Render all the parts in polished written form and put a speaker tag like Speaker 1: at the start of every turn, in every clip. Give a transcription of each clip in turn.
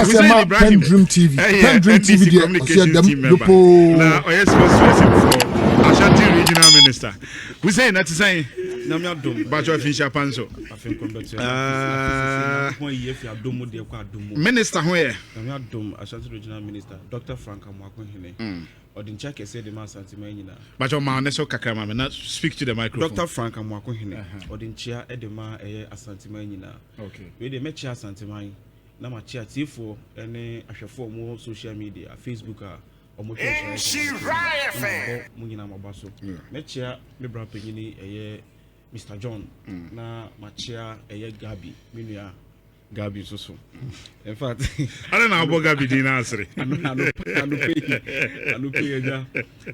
Speaker 1: Hussein Ibrahim
Speaker 2: PENDREAM TV.
Speaker 1: PENDREAM TV
Speaker 2: Communicator team member.
Speaker 1: Now, yes, for Ashanti Regional Minister. Hussein, that's saying. But you finish your panso. Minister where?
Speaker 3: Ashanti Regional Minister Dr. Frank Amwakwehene. Or the check said the man Santimania.
Speaker 1: But your man so kakama not speak to the microphone.
Speaker 3: Dr. Frank Amwakwehene. Or the chair Edema Asantimania.
Speaker 1: Okay.
Speaker 3: We the met chair Santimai. Now my chair T4 and I shall form more social media, Facebook or more Munina Mabaso. Met chair Libra Pegini Mr. John. Na my chair Gabi. Minia. Gabi so. In fact,
Speaker 1: I don't know about Gabi Dinasri.
Speaker 3: I don't pay ya.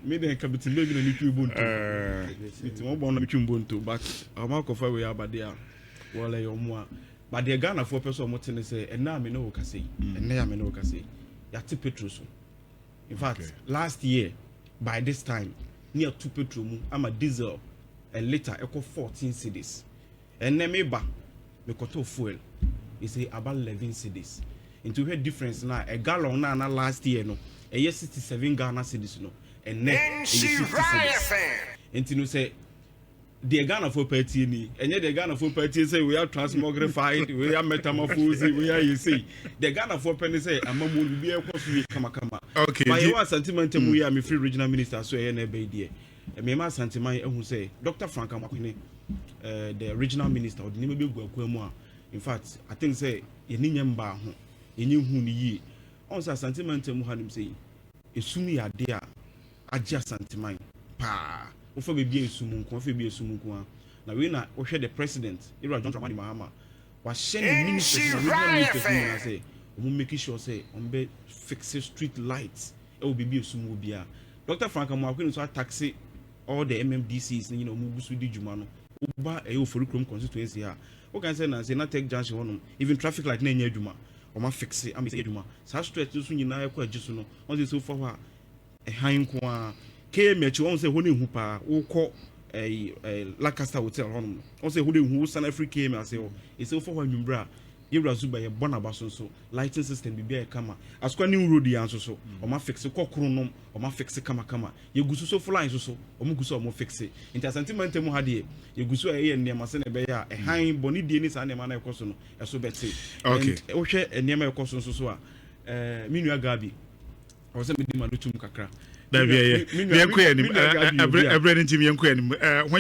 Speaker 3: Maybe I can be living in YouTube. It's more born YouTube, but I'm not confident we are but there. Well, I more. But the Ghana for person what say, and now I know what I say, and now I know what I say. Yati Petrus. In fact, last year, by this time, near 2 petrol, I'm a diesel, and later I call 14 cities. And then maybe we got to fuel. It's about 11 cedis. Into her difference now, a gallon now last year no, a year 67 Ghana cedis no, and then 50 cedis. And you say the Ghana for party ni, and yet the Ghana for party say we are transmogrified, we are metamorphosed, we are you see. The Ghana for penny say a mom will be a cost kama.
Speaker 1: Okay.
Speaker 3: But you are sentiment we are free regional minister so I never idea. And me ma sentiment who say Dr. Frank Amakwene, the regional minister of the name of in fact, I think say ye nyamba ho ye hu ni yi on sa sentiment mu hanim say esumi ade a agya sentiment pa wo fa be bia esumu nko fa bia esumu nko na we na wo hwe the president Ibrahim John Mahama wa hye ni minister na say o make sure say on be fix street lights e wo be bia esumu bia Dr. Frank Amwakwene so taxi all the MMDCs you know mu busu di djuma no uba e Oforikrom constituency ha. Okay, say na take junction one even traffic light na enya adwuma o ma fix am say adwuma sa stretch so nyina ekwa agisu no on say so for ha e han ko a KMH on say ho ne hu pa wo kọ Lancaster hotel hono on say ho ne hu San Africa KMH say o e say for ho nwumbra Yewra Zuba ye bona ba so lighting system bi e kama askwa new road ya so o ma fix kokoro no o ma fix kama ye gusu so flying so o mu gusu o mo fix inter sentiment mu ha de ye gusu e nneema se na be ya e han boni die ni sa nneema na ekoso no e so bete
Speaker 1: okay
Speaker 3: o hwe nneema ekoso so a minua Gabi o se me di malutum kakra
Speaker 1: when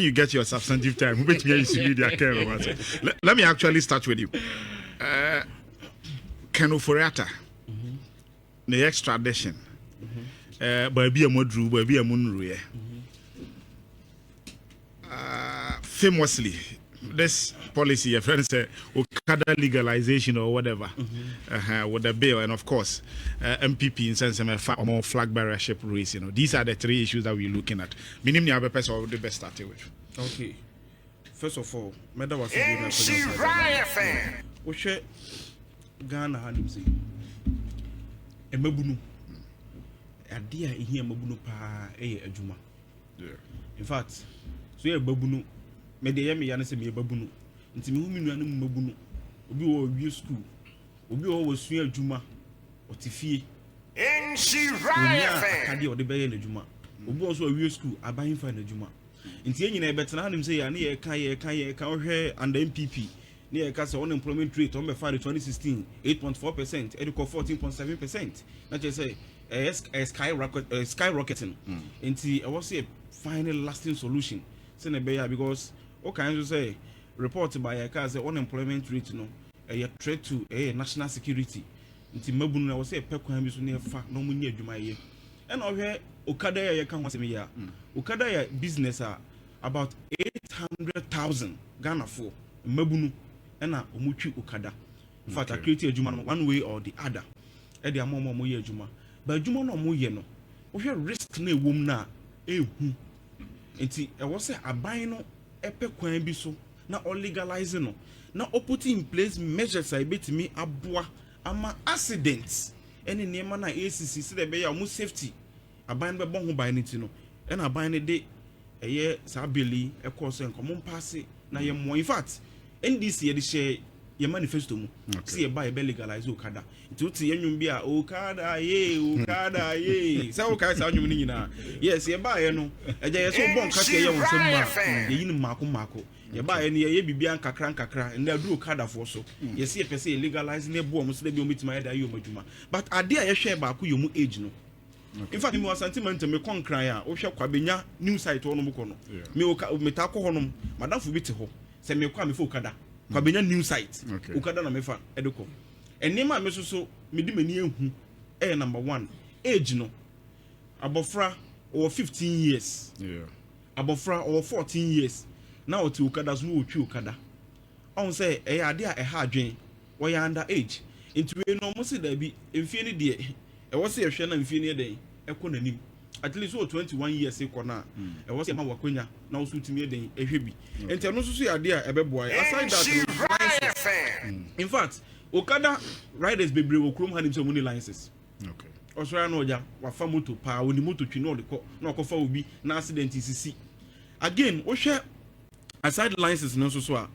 Speaker 1: you get your substantive time, let me actually start with you. Keno Foriata, the extradition, Baby Modru, Baby Munru. Famously, this policy, your friend said, Okada legalization or whatever, with the bill, and of course, NPP in sense of more flag bearership race. You know, these are the 3 issues that we're looking at. Minimum, you have a person the best started with.
Speaker 3: Okay. First of all, Meda was a fan. Oshe Ghana Hanimsi. A Mabunu. A dear here Mabunu pa a Juma. In fact, so you're Babunu. Medeyemi Yanese me Babunu. Nti me hu minuanu Mabunu. Obi wo wi school. Obi wo sua adwuma. Otifie. Akade o de beye na adwuma. Obi wo so wi school aban fa na adwuma. Nti enyina e betena hanim say ya na ye ka ohwe under NPP. Na ye ka say unemployment rate on be fa 2016 8.4%, ediko 14.7%. Na je say skyrocketing. Nti I was say final lasting solution. Say na be ya because okay so say report by a car say unemployment rate no a threat to national security nti mabunu na wo say pekwan bi so na fa no mu ni adwuma ye e na ohwe okada ya ka ho asem ya okada ya business about 800,000 Ghana for mabunu e na omutwi okada in fact create adwuma no one way or the other e de amomo mo ye adwuma ba adwuma no mo ye no ohwe risk na ewom na ehu nti e wo say aban no epekwan bi so na all legalizing no na putting in place measures I bet me aboa ama accidents any nema na ACC se de be ya mo safety aban be bon ho ban nti no e na aban ne de eye sabeli e course enko mo pass na ye mo in fact NDC ye de share your manifesto mu see buy be legalize okada nti uti yenwum bi a okada ye say okada say anwum ni nyina yes ye buy no eje ye so bon kase ye won sem ma ye yin mako ye buy no ye bibia nkakra na duro okada fo so ye see pese legalize na bo mo so da bi o metima ye da ye o madwuma but ade a ye hwe ba ko yomu age no in fact me was sentiment me konkran a wo hwe kwabenya new site wo no mko no me ta ko honom madam fo bi te ho se me kwa me fo okada kwabenya new site okada na me fa edeko enema me so me di mani ehu number 1 age no abofra or 15 years abofra or 14 years na oti okada so wo twi okada on say ade a ha adwen wo ya under age into we no mo se da bi emfie ni de e wo se ehwe na emfie ni de ekọ nanim at least 21 years ekọ na e wo se ma wakonya na wo so timi de ehwe bi enti no so ya de a ebeboa aside that in fact okada riders bebre wo krom hanim so money licenses osora na oja wafa moto pa oni moto twi no de ko na okofa obi na accident sisi again wo hwe aside licenses no so a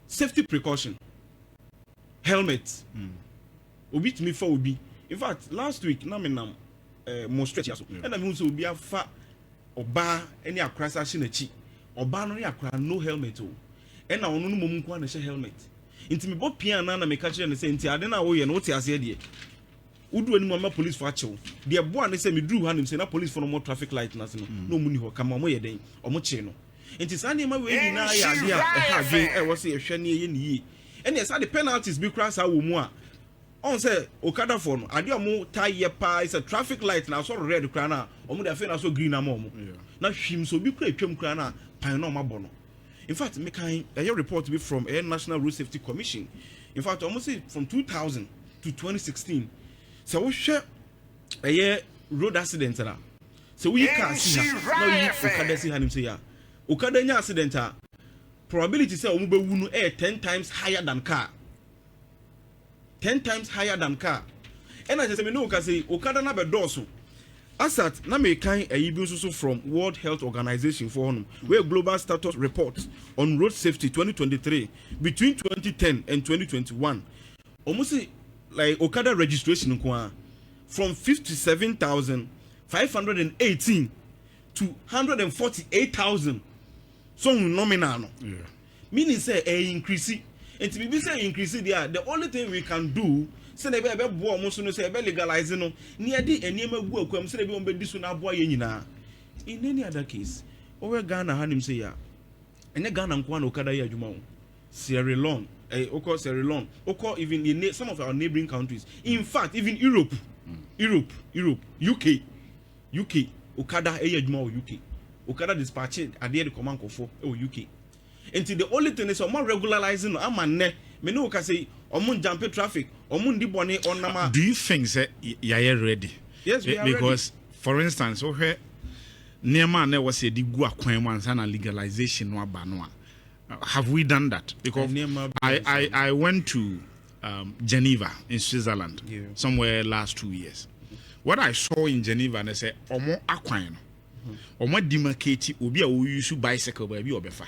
Speaker 3: safety precaution helmet obi timi fa obi in fact last week na me nam mo stretch yaso and na me so obi afa oba any akrasa shi na chi oba no yakra no helmet o and na onu no mom kwa na she helmet inti me bo pia na me ka kire ne se inti ade na wo ye no wote ase de udu ani mo police for achew de bo na se me duru hanim se na police for no more traffic light na se no mu ni ho kama mo ye den omo che no inti sane ma we ni na ya de a ha dwen wo se ye hwe ne ye ni yi and yes the penalties be cross how mu a on say okada for no ade omo tie pa is a traffic light na so red kra na omo de afi na so green na mo na hwim so bi kra twam kra na pan na omo no in fact me kan a report be from a National Road Safety Commission in fact almost from 2000 to 2016 so we share a road accident na so we can see now you okada see hanim say ya okada nya accident probability say omo be wu no 10 times higher than car 10 times higher than car and I just me know say okada na be doso asat na me kan ayibi so from World Health Organization for honum where global status report on road safety 2023 between 2010 and 2021 almost like okada registration from 57,518 to 148,000 so nominal no meaning say increase and to be say increase there the only thing we can do say na be bo mo so no say be legalize no near di enema gu akwam say be on be disu na abo ye nyina in any other case over Ghana hanim say ya ene Ghana nko na okada ye adwuma o Sierra Leone oko Sierra Leone oko even in some of our neighboring countries in fact even Europe UK okada ye adwuma o UK okada dispatching ade the command kofo o UK until the only thing is omo regularizing no amane me no ka say omo jump traffic omo ndi bone onama.
Speaker 1: Do you think say you are ready?
Speaker 3: Yes, we are
Speaker 1: because ready. For instance so here near na was say di gu akwan man na legalization no aba no have we done that? Because I went to Geneva in Switzerland somewhere last 2 years. What I saw in Geneva and I say omo akwan no omo demarcate obi a wo use bicycle ba bi obefa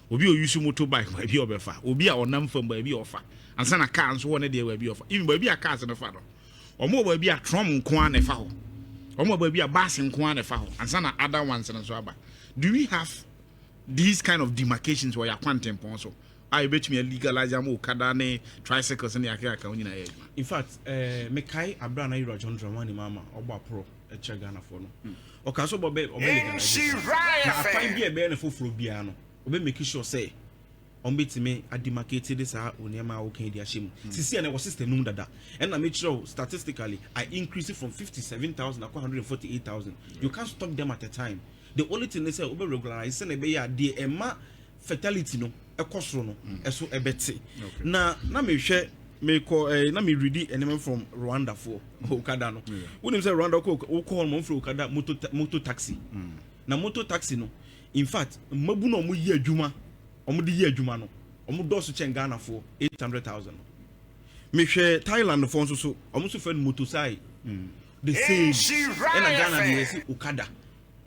Speaker 1: obi o use motorbike ba bi obefa obi a onam fam ba bi ofa ansa na car nso wona de ba bi ofa even ba bi a cars na fa no omo ba bi a tram nko an fa ho omo ba bi a bus nko an fa ho ansa na other ones na so aba. Do we have these kind of demarcations where you quantum so I bet me legalize am okada ne tricycles ne yakira ka onyina ye.
Speaker 3: In fact me kai abra na Euro John Dramani mama ogba pro e che Ghana for no okaso bobe legalize na afan bi e be na foforo bia no obe make sure say on betime ademarcate this oniema okay dia shemu sisi na system num dada and na make sure statistically I increase it from 57,000 to 148,000. You can't stop them at a time. The only thing they say obe regularize say na be ya de ema fatality no ekosoro no eso ebete na me hwe me ko na me read enemy from Rwanda for okada no when say Rwanda ko call mo from okada moto taxi na moto taxi no in fact mabu no mo yi adwuma omo de yi adwuma no omo do so chen Ghana for 800,000 me hwe Thailand for so omo so friend motorcycle the same and Ghana dey see okada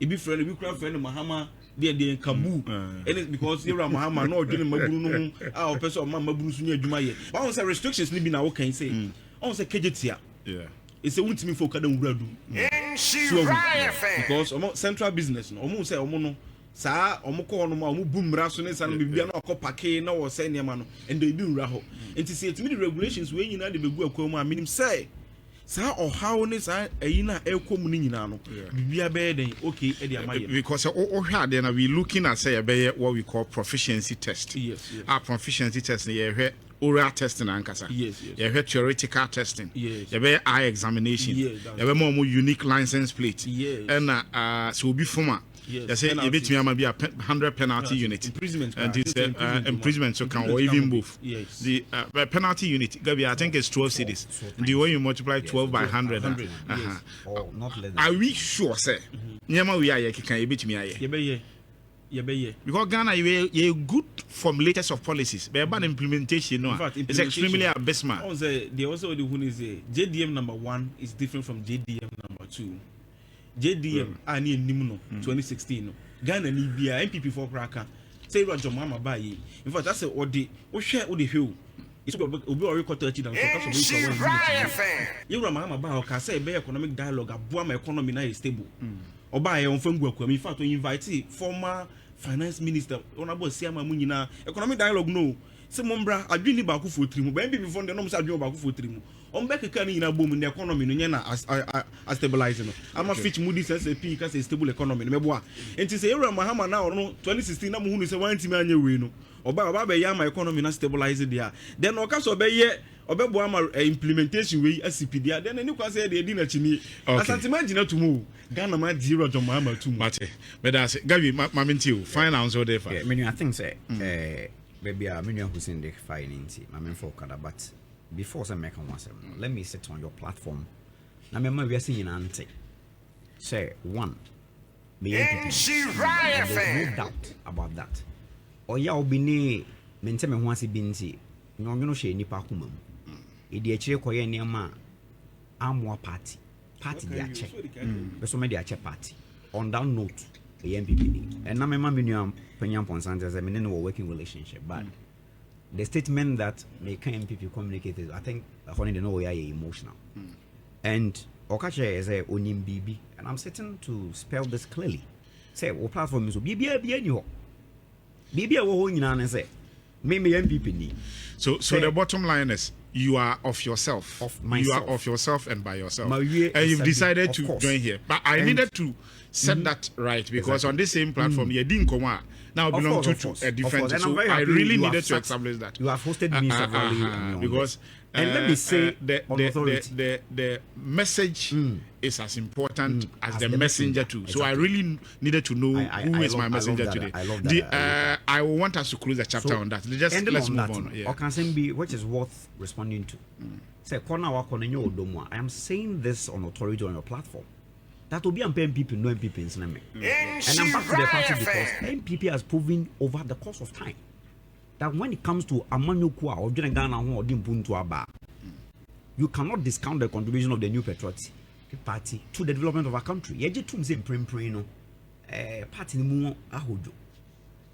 Speaker 3: e be friend e be friend Mahama they kabu and it's because Ibrahim Mahama no dwene mabunu no a person of mabunu so nya adwuma ye won say restrictions ni bi na wo kan say on say kejetia it's a ultimate for kada nwuradu because central business no say no saa ko no ma bumra so ne sa no bibia na okopake na wo say niam no and they do nwura ho enti say it the regulations we nyina de begu akwa mu minim say saa how ne saa ayina ekomu ni nyina no bibia be den okay e de amaye
Speaker 1: because hwa de na we looking at say be what we call proficiency test.
Speaker 3: Yes.
Speaker 1: Our proficiency test ye hwe oral testing ankasa.
Speaker 3: Yes.
Speaker 1: Ye hwe theoretical testing.
Speaker 3: Yes.
Speaker 1: Ye be eye examination. Ye be more unique license plate. And so be former. They say you bet me be 100 penalty unit.
Speaker 3: Imprisonment.
Speaker 1: And it's imprisonment so can or even both.
Speaker 3: Yes.
Speaker 1: The penalty unit, I think it's 12 cities. The way you multiply 12 by 100.
Speaker 3: Yes.
Speaker 2: Or not less than.
Speaker 1: Are we sure, sir? Nyama we are can you bet me aye.
Speaker 3: Yeah.
Speaker 1: Because Ghana, you good formulators of policies, but about implementation, no, it's extremely abysmal.
Speaker 3: They also the one is JDM number 1 is different from JDM number 2. JDM ani nimuno 2016 Ghana ni bia NPP for kraka say Roger Mama bayi. In fact that's odi o hwe odi hwe it's obi ori quarter chi dan so ka so be you Ibrahim Mama ba o ka say be economic dialogue aboa ma economy na is stable oba ye on fangu akwa in fact we invite former finance minister honorable Siama Munyina economic dialogue no se mombra adwini ba ku fo trimu ba NPP fund no so adwini ba ku fo trimu on back ka ni na bom the economy no nya na as stabilize no ama Fitch Moody's S&P ka say stable economy no meboa enti say Ibrahim Mahama na no 2016 na mo hunu say wan timi anya we no oba be ya ma economy na stabilize there then o ka so be ye obebo ama implementation we ACP there then any kwa say dey di na chini asante imagine to mu Ghana ma di Roger Mahama to mu
Speaker 1: mate but that's Gabi mamenti you finance or there
Speaker 2: I think say baby Hussein de finance my for kada but before some make one let me sit on your platform na me we are seeing ante say one me there's no doubt about that oya obini me nteme ho ase binti no hye nipa kuma mu e de akire koye niam amwa party de ache be so me de ache party on that note the NPP and na me ma menua panyam ponsante say me ne no working relationship but the statement that make NPP communicated, I think according to know we are emotional. And Okache is a onim bibi, and I'm sitting to spell this clearly. Say what platform is bibi any bibi wo nyina ne say me NPP ni.
Speaker 1: So the bottom line is you are of yourself.
Speaker 2: Of myself.
Speaker 1: You are of yourself and by yourself.
Speaker 2: And
Speaker 1: you've decided to
Speaker 2: course.
Speaker 1: join here. But I needed to set that right because on this same platform you didn't come out. Now belong to a different. So I really needed to establish that.
Speaker 2: You have hosted me severally
Speaker 1: because
Speaker 2: and let me say
Speaker 1: the message is as important as the messenger too. Exactly. So I really needed to know who is my messenger today.
Speaker 2: I love that.
Speaker 1: I want us to close the chapter on that. Let's move on.
Speaker 2: Or can say be which is worth responding to. Say corner wa I am saying this on authority on your platform. That will be NPP, no NPP in Siname. And I'm back to the party because NPP has proven over the course of time that when it comes to Amanyukwa or Ghana or Dimpuntu Aba, you cannot discount the contribution of the new patriotic party to the development of our country. Yejitumze Prempreno, party Nimu Ahojo.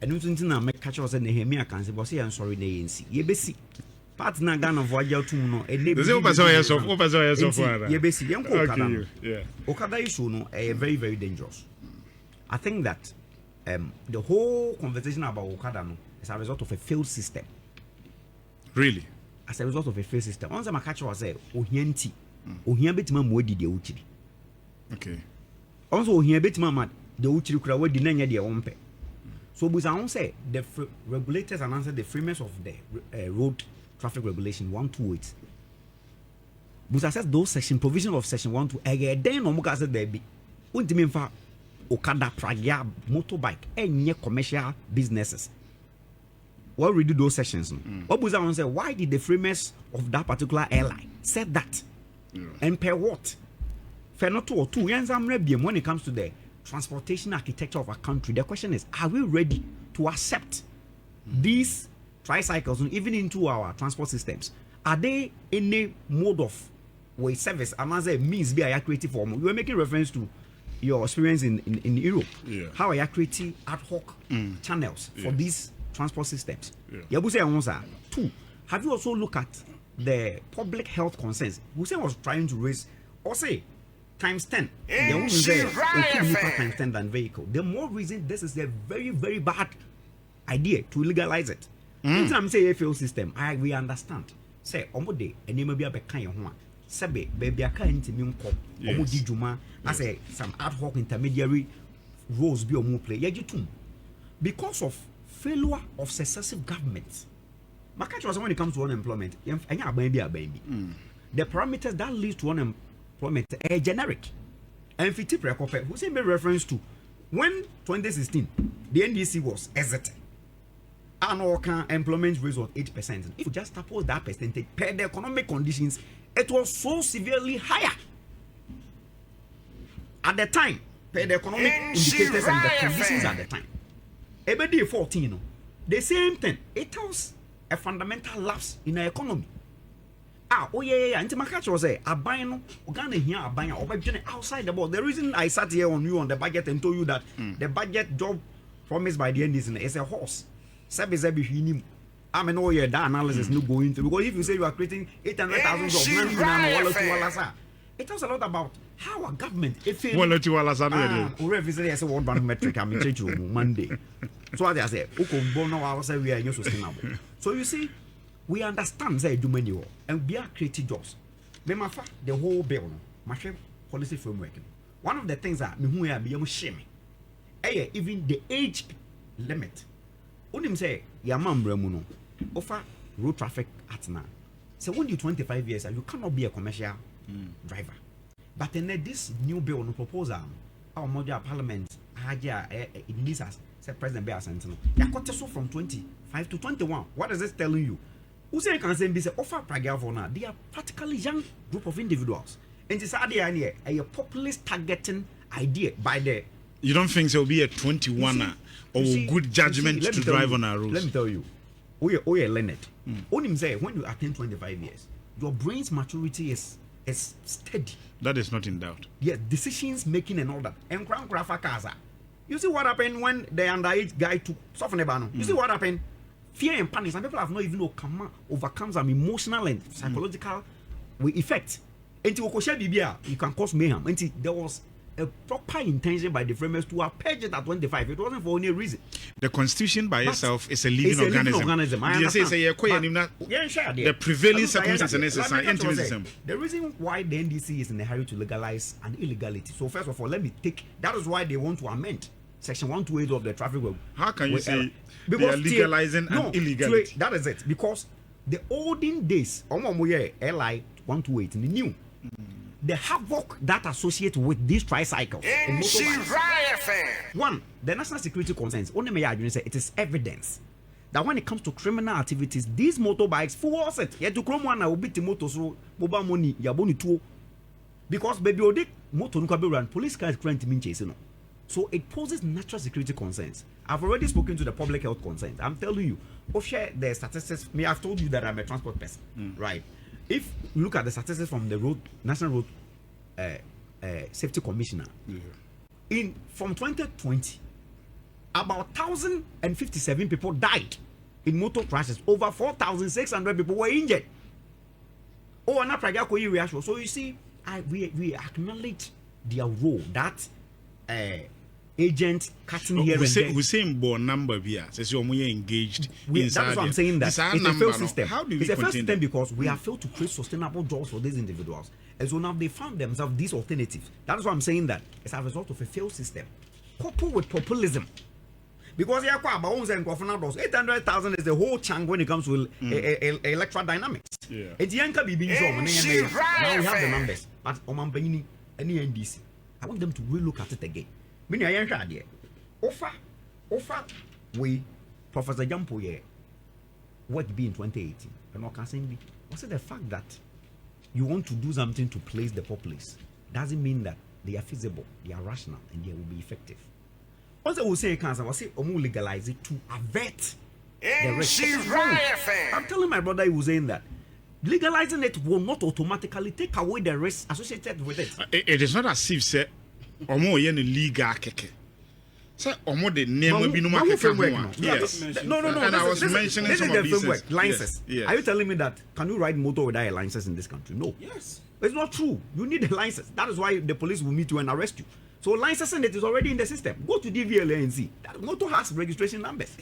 Speaker 2: And Utuntina make catch us and Nehemia can say, was I'm sorry, they see. Yebesi. Party na Ghana voyage to no. Yebesi, young Okada. Okada issue no, very, very dangerous. I think that the whole conversation about Okada no, is a result of a failed system.
Speaker 1: Really?
Speaker 2: As a result of a failed system. Once I catch was say, Ohianti, Ohian betima mwedi de uchiri.
Speaker 1: Okay.
Speaker 2: Also, Ohian betima de uchiri kura wedi nanya de ompe. So, Buzan say the regulators announced the framework of the road traffic regulation 128. Busa says those section provision of section 128 then no muka said there be untimi mfa okada pragya motorbike any commercial businesses. What we do those sections no? What Busa say why did the framers of that particular airline said that? And per what? For not two or two when it comes to the transportation architecture of our country, the question is, are we ready to accept these tricycles even into our transport systems? Are they any mode of way service? Another means be a creative form. You were making reference to your experience in Europe.
Speaker 1: Yeah.
Speaker 2: How are you creating ad hoc channels for these transport systems?
Speaker 1: Yeah.
Speaker 2: Two, have you also looked at the public health concerns? Hussein was trying to raise, or say, times 10. The only say, times 10 than vehicle. The more reason this is a very, very bad idea to legalize it. I'm saying a fail system. We understand. Say, omode, and you may be a kind of one. Sebe, baby, I can't even call. Omodi Juma, I say some ad hoc intermediary roles be on play. Yajitum. Because of failure of successive governments. My catch was when it comes to unemployment, the parameters that lead to unemployment are generic. And if you who say made reference to when 2016 the NDC was exiting. Annual employment rate was 8%. If you just suppose that percentage per the economic conditions, it was so severely higher. At the time, per the economic indicators and the conditions at the time. Every day 14, the same thing. It was a fundamental lapse in the economy. And my catch was a buying outside the board. The reason I sat here on you on the budget and told you that the budget job promised by the NDC is a horse. I mean, that analysis no going to, because if you say you are creating 800,000 jobs, it tells a lot about how a government World Bank metric Monday. So I say, we are sustainable. So you see, we understand that do many and we are creating jobs. Remember the whole bill, my policy framework. One of the things that me are shame, even the age limit. Unim say Yamam Bremuno offer road traffic at now. So when you're 25 years, you cannot be a commercial driver. But in this new bill, no proposal, our module parliament, it needs us, said President Bear Sentinel. You got so from 25 to 21. What is this telling you? Who say can say this offer praga for now? They are practically young group of individuals. And it's idea a populist targeting idea by the.
Speaker 1: You don't think there will be a 21 or good judgment to drive on our roads?
Speaker 2: Let me tell you, we are learned. Only say when you attain 25 years, your brain's maturity is steady.
Speaker 1: That is not in doubt.
Speaker 2: Yes, decisions making and all that. And crown Kaza. You see what happened when the underage guy took soften the ban. You see what happened? Fear and panic. Some people have not even overcome some emotional and psychological effects. Until you can cause mayhem. Until there was a proper intention by the framers to purge it at 25. It wasn't for any reason.
Speaker 1: The constitution by itself is a living organism.
Speaker 2: I understand.
Speaker 1: The prevailing circumstances is intimacy.
Speaker 2: The reason why the NDC is in a hurry to legalize an illegality. So first of all, let me take. That is why they want to amend Section 128 of the traffic code.
Speaker 1: How can you say they are legalizing an illegality?
Speaker 2: That is it. Because the olden days, LI 128 in the new. The havoc that associates with these tricycles. One, the national security concerns. Only may I say it is evidence that when it comes to criminal activities, these motorbikes force it. You to chrome one will beat the motors, mobile money, yaboni too. Because baby, odic motor run police cars current mean chasing. So it poses natural security concerns. I've already spoken to the public health concerns. I'm telling you, share the statistics. I've told you that I'm a transport person, right? If you look at the statistics from the National Road Safety Commissioner, from 2020, about 1,057 people died in motor crashes. Over 4,600 people were injured. So you see, we acknowledge their role. That agent cutting here and there.
Speaker 1: Hussein born number here says you're more engaged.
Speaker 2: That's what I'm saying. That it's a failed system.
Speaker 1: How do we
Speaker 2: it's a failed system
Speaker 1: it?
Speaker 2: Because we have failed to create sustainable jobs for these individuals, and so now they found themselves these alternatives. That's why I'm saying that it's a result of a failed system, coupled with populism. Because 800,000 is the whole chunk when it comes to electoral dynamics.
Speaker 1: Yeah.
Speaker 2: Now we have the numbers, but any NDC, I want them to relook at it again. Meaning I am idea. Offer we Professor Jampo what be in 2018 and what can say be what's the fact that you want to do something to place the populace doesn't mean that they are feasible, they are rational, and they will be effective. Also, we say cancer, we say legalize it to avert the risk. I'm telling my brother, he was saying that legalizing it will not automatically take away the risk associated with it.
Speaker 1: It is not as if say omo ye no legal keke. Say omo de name bi no
Speaker 2: framework.
Speaker 1: Yes.
Speaker 2: No.
Speaker 1: And I was mentioning
Speaker 2: this
Speaker 1: some
Speaker 2: is
Speaker 1: of
Speaker 2: the
Speaker 1: these
Speaker 2: framework.
Speaker 1: things.
Speaker 2: Licenses.
Speaker 1: Yes.
Speaker 2: Are you telling me that can you ride motor without a license in this country? No.
Speaker 3: Yes.
Speaker 2: It's not true. You need a license. That is why the police will meet you and arrest you. So licensing it is already in the system. Go to DVLA and see. That motor has registration numbers.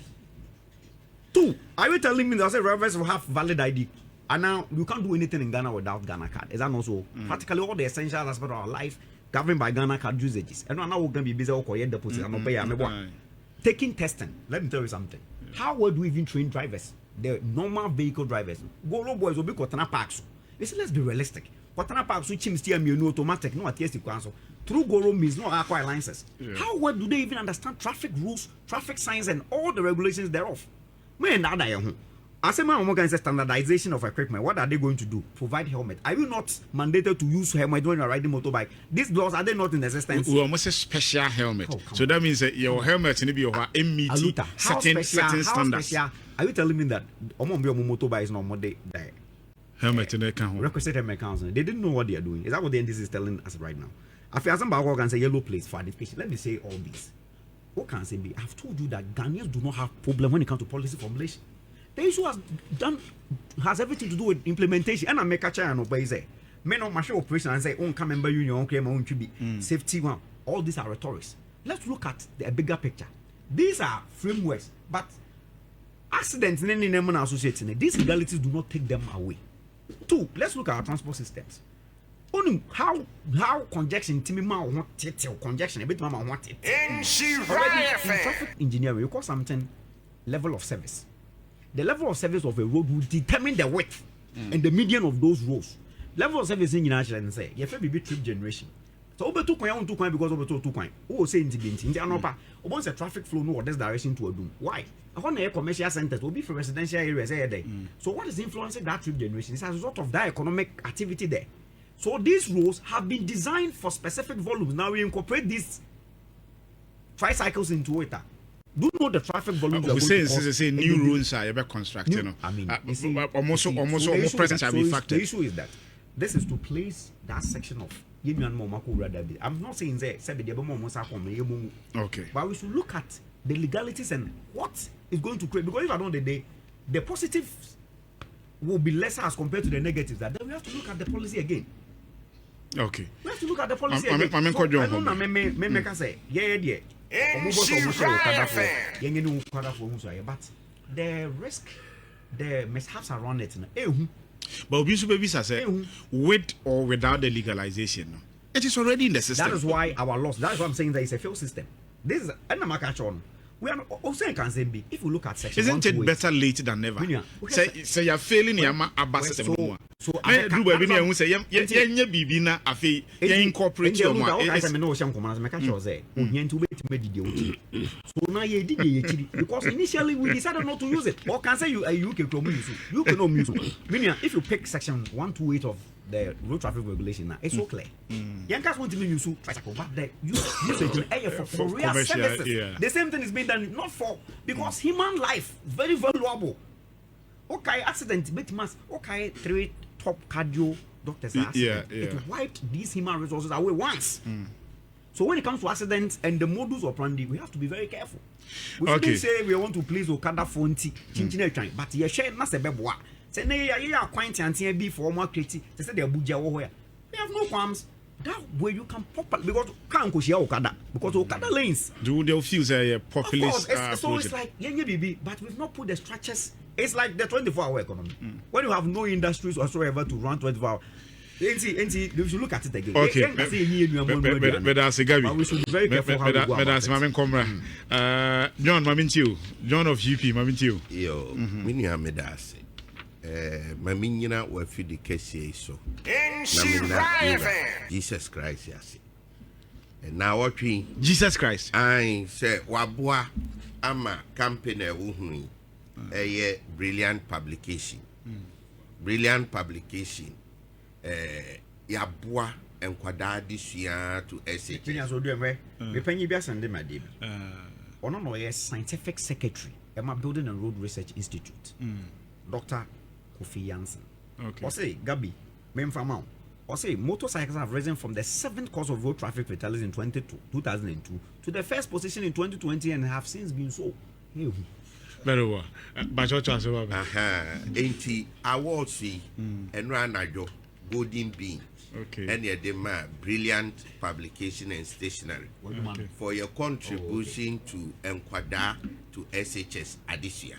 Speaker 2: 2. Are you telling me that drivers will have valid ID? And now you can't do anything in Ghana without Ghana card. Is that not so? Practically all the essential aspects of our life governed by Ghana card usages. And now we're going to be busy with deposit and obey. Taking testing. Let me tell you something. How well do we even train drivers? The normal vehicle drivers. Go road boys will be Kotana Parks. Let's be realistic. Kotana Parks which him still me automatic, no ATS council. Through Goro means no acquire licenses. Yeah. How well do they even understand traffic rules, traffic signs, and all the regulations thereof? Man, as a man who standardization of equipment, what are they going to do? Provide helmet. Are you not mandated to use helmet when you're riding motorbike? These laws are they not in existence?
Speaker 1: We almost a special helmet. So that means that your helmet need to be MET certain standards.
Speaker 2: Are you telling me that motorbike is not more there?
Speaker 1: Helmet in the account.
Speaker 2: Requested helmet counts. They didn't know what they are doing. Is that what the NDC is telling us right now? If you can say yellow plates for identification, let me say all this. What can I say? I've told you that Ghanaians do not have problem when it comes to policy formulation. The issue has everything to do with implementation. And I make a child obey say, men on martial operation and say, "Oh, come member union, claim my own to be safety one." All these are rhetorics. Let's look at the bigger picture. These are frameworks, but accidents in any name associated. These legalities do not take them away. 2. Let's look at our transport systems. Only how congestion congestion a bit mama want it. In traffic engineering, you call something level of service. The level of service of a road will determine the width and the median of those roads. Level of service in United and say, you have to be trip generation. So over 2 coin because over 2 coin. Oh, say in the once a traffic flow no this direction to a doom. Why? I want a commercial centers will be for residential areas every day. So what is influencing that trip generation? It's as a result of that economic activity there. So these rules have been designed for specific volumes. Now we incorporate these tricycles into it. Do you know the traffic volumes?
Speaker 1: We say new rules are ever constructed.
Speaker 2: I mean,
Speaker 1: almost present shall be factored.
Speaker 2: The issue is that this is to place that section of I'm not saying
Speaker 1: okay,
Speaker 2: but we should look at the legalities and what is going to create. Because if I don't the positives will be lesser as compared to the negatives. That then we have to look at the policy again.
Speaker 1: Okay.
Speaker 2: We have to look at the policy again. I don't say, but the risk, the mishaps around it.
Speaker 1: But baby say with or without the legalization, it is already in the system.
Speaker 2: That is why our laws. That is why I'm saying that it's a failed system. This is we are also can say if you look at section.
Speaker 1: Isn't it better late than never? Say you're failing your system. So I do baby who say yeah bibi na afi incorporate your
Speaker 2: so now you did because initially we decided not to use it. Or can say you can use you cannot use it. Meaning if you pick section 128 of the road traffic regulation now, it's so clear. Yankas want to use tricycle, but the usage for real services.
Speaker 1: Yeah.
Speaker 2: The same thing is being done not for because human life very valuable. Okay, accident, bit mass. Okay, 3 top cardio doctors. It wiped these human resources away once. So when it comes to accidents and the modus operandi, we have to be very careful. We shouldn't say we want to please Okada Fonti, but you share not a beboa. Say, nay, I quaint and be for more critic. They said they're Buja where. We have no qualms. That way you can properly because can't go share Okada because Okada lanes.
Speaker 1: Do they feel a populist?
Speaker 2: So it's like baby, but we've not put the structures. It's like the 24-hour economy. When you have no industries whatsoever to run 24 hours. You should look at it again.
Speaker 1: Okay. But that's a Gabi.
Speaker 2: We should be very careful how we go about
Speaker 1: it. John, Mamintiu. John of UP, Mamintiu.
Speaker 4: Yo, Minya Medase. Mamina were feed the case so. Jesus Christ, yes. And now what we
Speaker 1: Jesus Christ.
Speaker 4: I say Wabua Ama Campaign Wuhui. A brilliant publication. Brilliant publication. Yabua and Quada this year to essay.
Speaker 2: We penny be send them a dib. Ono scientific secretary, Emma Building and Road Research Institute. Dr. Kofi Jansen.
Speaker 1: Okay.
Speaker 2: Or say Gabi, Memfamau, or say motorcycles have risen from the 7th cause of road traffic fatalities in 2002 to the first position in 2020 and have since been so.
Speaker 1: Very well.
Speaker 4: Enti awards and Ranajo Golden Bean.
Speaker 1: Okay.
Speaker 4: And your brilliant publication and stationery for your contribution to Enquadar to SHS Adisia.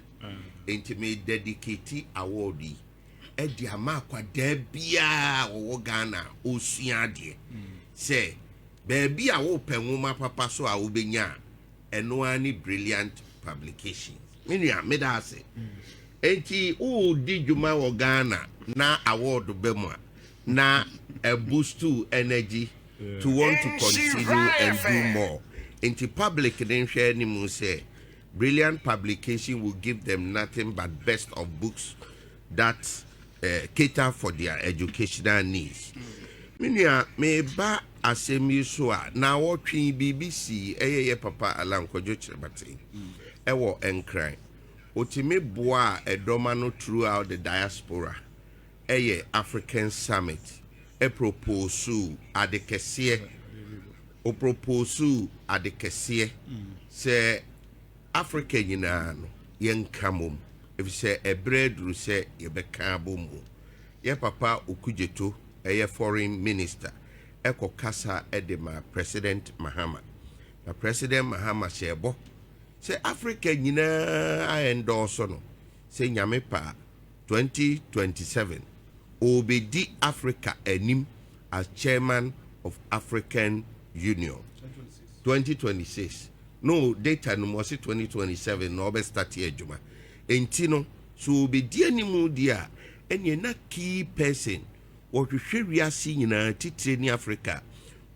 Speaker 4: Enti me dedicate awardee. Edi amakwa debia wo Ghana osuade. Say baby a wo penwoma papa so a wo benya eno ani brilliant publications. Minia medase. Enti o di djuma wo Ghana na award bemwa na a boost to energy to want to continue and do more. Enti public then share ni mu say brilliant publication will give them nothing but best of books that cater for their educational needs. Minia me ba asemi so a na wotwe BBC ye papa Alankojo Chirebate ewo enkran otime boa edoma no throughout the diaspora African summit propose adekese o propose adekese say Africa nyina no yenkamom if say a bread ru say ye beka bomu ye papa okujeto foreign minister kasa edema President Mahama na President Mahama shebo say Africa nyina endorse no say nyame pa 2027 obedi Africa enim as chairman of African Union 2026 no data no mo 2027 no be start here juma enti no so obedi animu dia ene na key person what hwe wiase nyina titire ni Africa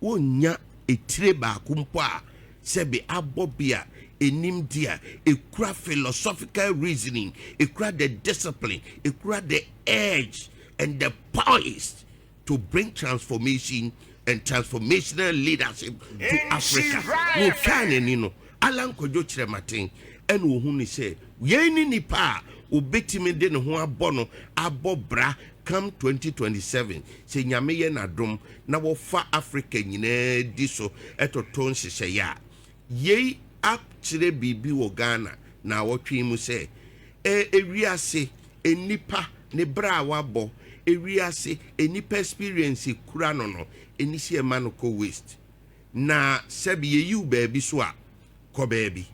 Speaker 4: wonya etire ba kumpo a sebe abobia enim dia ekura philosophical reasoning ekura the discipline ekura the edge and the poise to bring transformation and transformational leadership to Africa. No can you know Alankojo Chirebate and wo ni say ye ni nipa obetimi de ne ho abono abobra come 2027 say nyame ye nadom na wo fa Africa nyina di so etoton hyehyɛ ya ye ap chire bibi wo Ghana na wotwe mu say ewiase enipa ne bra wabo ewiase enipa experience kura no enisi emanoko waste na sebi ye yu baby so a ko baby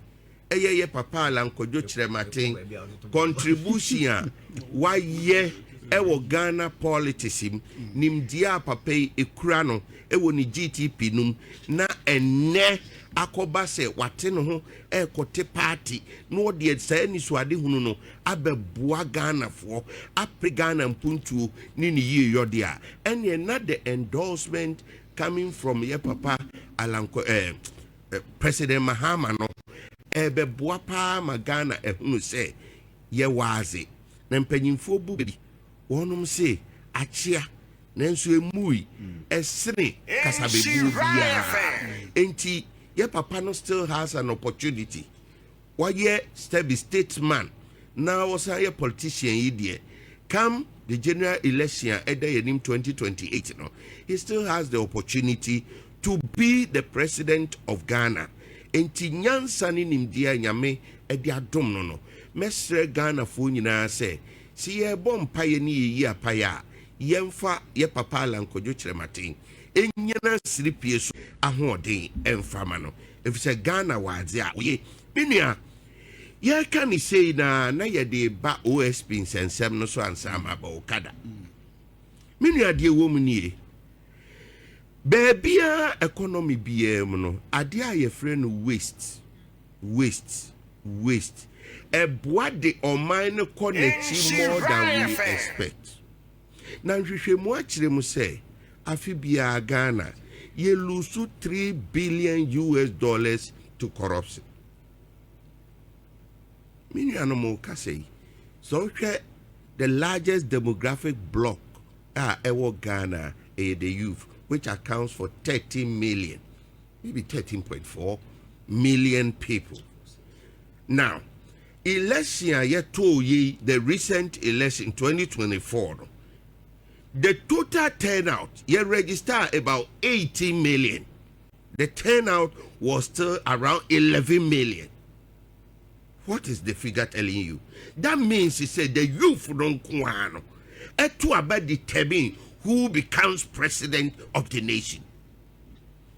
Speaker 4: ye papa Alankojo Chirebate contribution wa ye ewo Ghana politics nimdia papa ekura no ewo ni GTP num na enne akoba se wate no ho ekote party no de say ni so ade hunu no abeboa Ghana fo apre Ghana mpuntuo ni ni ye yode a enne na the endorsement coming from your papa President Mahama no ebeboa pa ma Ghana ehunu se ye waze na mpanyimfo bu bi wonum se achia nanso emui esene kasabebu bia enti your papa no still has an opportunity. Why ye step statesman now was a politician idea. Come the general election at the year 2028 no, he still has the opportunity to be the president of Ghana. Enti nyansa ni nimdia nyame edi adom no no. Mesre Ghana fo nyina se si ye bom paye ni yi apaya yemfa ye papa Alankojo Chirebate enyana siripie so ahoden emfama no if say Ghana wadze a ye binia ye kan say na ye de ba OSP nsensem no so ansama ba okada binia de wo mu nie bebia economy biem no ade a ye frɛ no waste eboa de oman no connect more than we expect na hwehwemu a kyerɛ mu sɛ afibia Ghana ye lose $3 billion to corruption. Many animal say so the largest demographic block ever Ghana the youth, which accounts for 13 million, maybe 13.4 million people. Now, election ye told ye the recent election 2024. the total turnout, you register about 18 million. The turnout was still around 11 million. What is the figure telling you? That means he said the youth don't want to about determine who becomes president of the nation.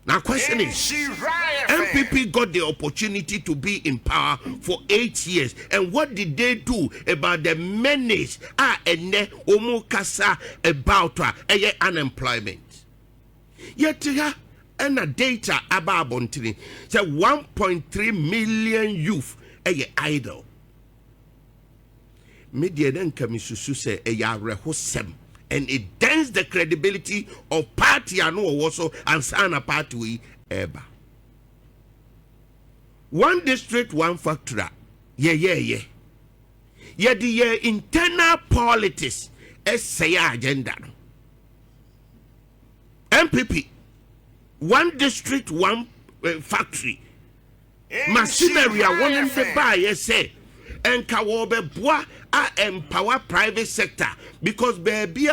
Speaker 4: Now, question is, NPP got the opportunity to be in power for 8 years, and what did they do about the menace about unemployment? Yet here and a data about Bontini say 1.3 million youth idle. Media then come to say a and it dents the credibility of party and also and sign a party ever. One district, one factory. Yeah. The internal politics say agenda. NPP, one district, one factory. Machinery I want to buy, say. And kawobe bois empower private sector because baby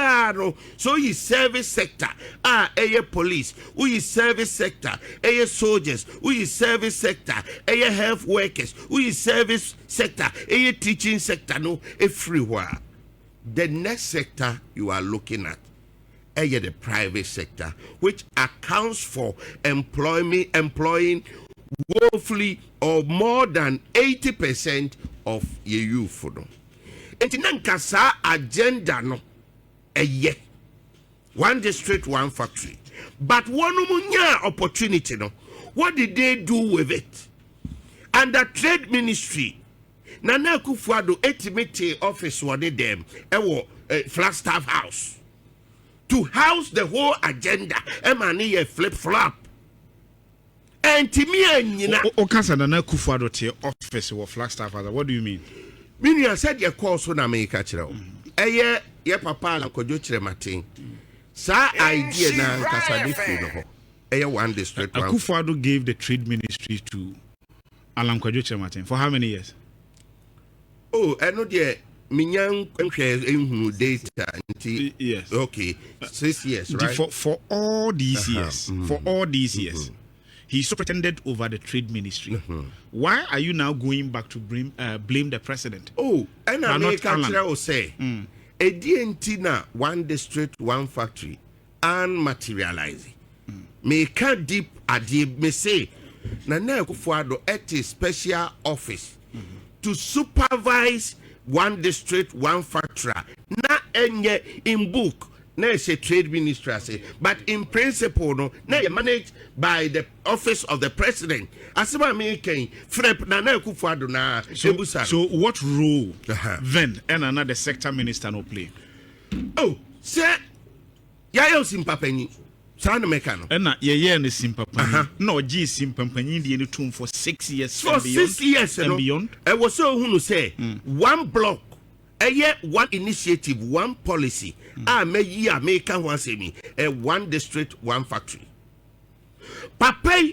Speaker 4: so you service sector police, we service sector, soldiers, we service sector, health workers, we service sector, teaching sector, no everywhere. The next sector you are looking at the private sector, which accounts for employing woefully or more than 80% of your youth. Enti nankasa agenda no one district, one factory. But one munya opportunity no. What did they do with it? Under trade ministry, Nana Akufo-Addo ultimate office one them Flagstaff House to house the whole agenda. Emani flip flop. And to me,
Speaker 1: Nana Akufo-Addo office or Flagstaff. What do you mean?
Speaker 4: Meaning, I said your course on America. Ye papa la kojo matin. Sa idea na kasadifu no. One district.
Speaker 1: Akufo-Addo gave the trade ministry to Alan Kojo Martin for how many years?
Speaker 4: Oh, I know the Minyan data.
Speaker 1: Yes.
Speaker 4: Okay, 6 years, right?
Speaker 1: For all these years, he superintended over the trade ministry. Why are you now going back to blame the president?
Speaker 4: Oh, and American will say, a DNT na one district, one factory, and materializing. Make a deep adib me say, Nana Akufo-Addo at a special office to supervise one district, one factory. Na enye in book. Na say trade ministry say, but in principle no, na managed by the office of the president. Asema American Frep Nana Akufo-Addo na.
Speaker 1: So what role then and another sector minister no play?
Speaker 4: Oh, say yayo simpapeni. Sana mekano.
Speaker 1: Na ye ne simpapani. No G simpapani di any tomb for 6 years
Speaker 4: for 6 years
Speaker 1: and beyond.
Speaker 4: I was so who say one block. One initiative, one policy. American one say me. One district, one factory. Papa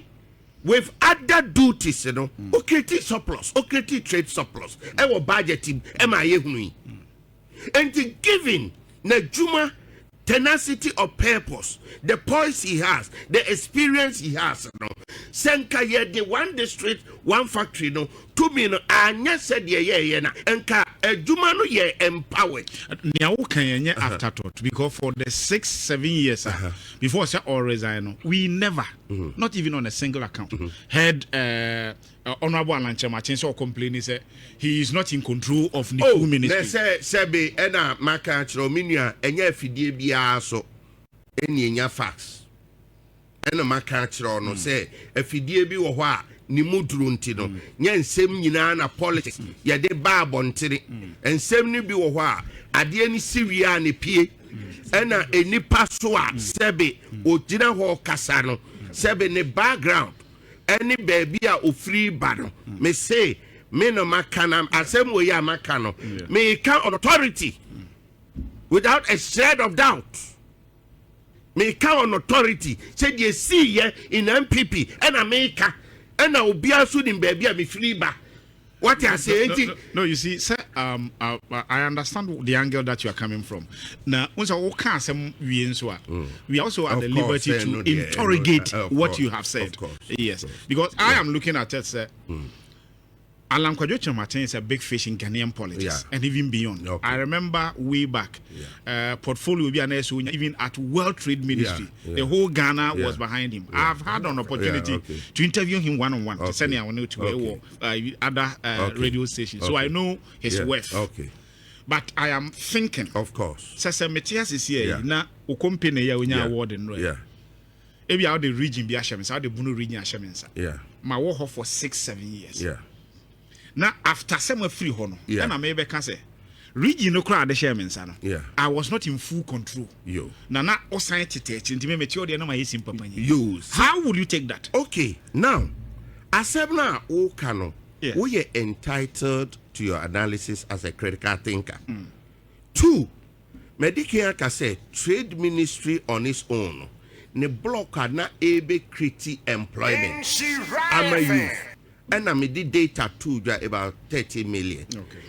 Speaker 4: with other duties, okay, surplus, okay, trade surplus. Our budgeting, and the giving Najuma tenacity of purpose, the poise he has, the experience he has. Senka ye the one district, one factory, no. To me, no, I said ye na enka Juma no ye empowered.
Speaker 1: Now can ye afterthought because for the 6-7 years before I all resign, we never, not even on a single account, had Honorable Alan Martin so complaining say he is not in control of the full ministry.
Speaker 4: They say Sebe ena maka chrominia enye fidie bia so eni enya fax. Ena maka chro no say afidie bi wo ho a ni muduru nti no nya nsem nyina na politics ye de ba abontere nsem ni bi wo ho a ade ni siwia ne pie ena enipa so a Sebe ogina ho kasa no Sebe ne background any baby a free battle me say me no makana asem we ya makano me count on authority without a shred of doubt. Me count on authority say you see here in NPP and America and I will be also in baby a me free ba What you are saying?
Speaker 1: No, you see, sir, I understand the angle that you are coming from. Now, we also have the liberty to interrogate what you have said. Yes, because I am looking at it, sir. Alan Kwadwo Martin is a big fish in Ghanaian politics and even beyond. I remember way back, portfolio even at World Trade Ministry, the whole Ghana was behind him. I've had an opportunity to interview him one-on-one to send him to other radio stations. So I know his worth. But I am thinking,
Speaker 4: of course,
Speaker 1: Sasa Metias is here. Na ukompene ya unya award in Roy. Maybe how the region be Ashamis, how the Bunu region Ashamis. My war for 6-7 years. Now after some free honor, and I maybe can say, regional crowd the chairman, son. I was not in full control. Now not all scientists into me mature the number is in Papa. How would you take that?
Speaker 4: Okay, now as now all canon, we are entitled to your analysis as a critical thinker. 2, Medicare can say trade ministry on its own. Ne block are not able create employment. I'm a youth. And I made data too about 30 million.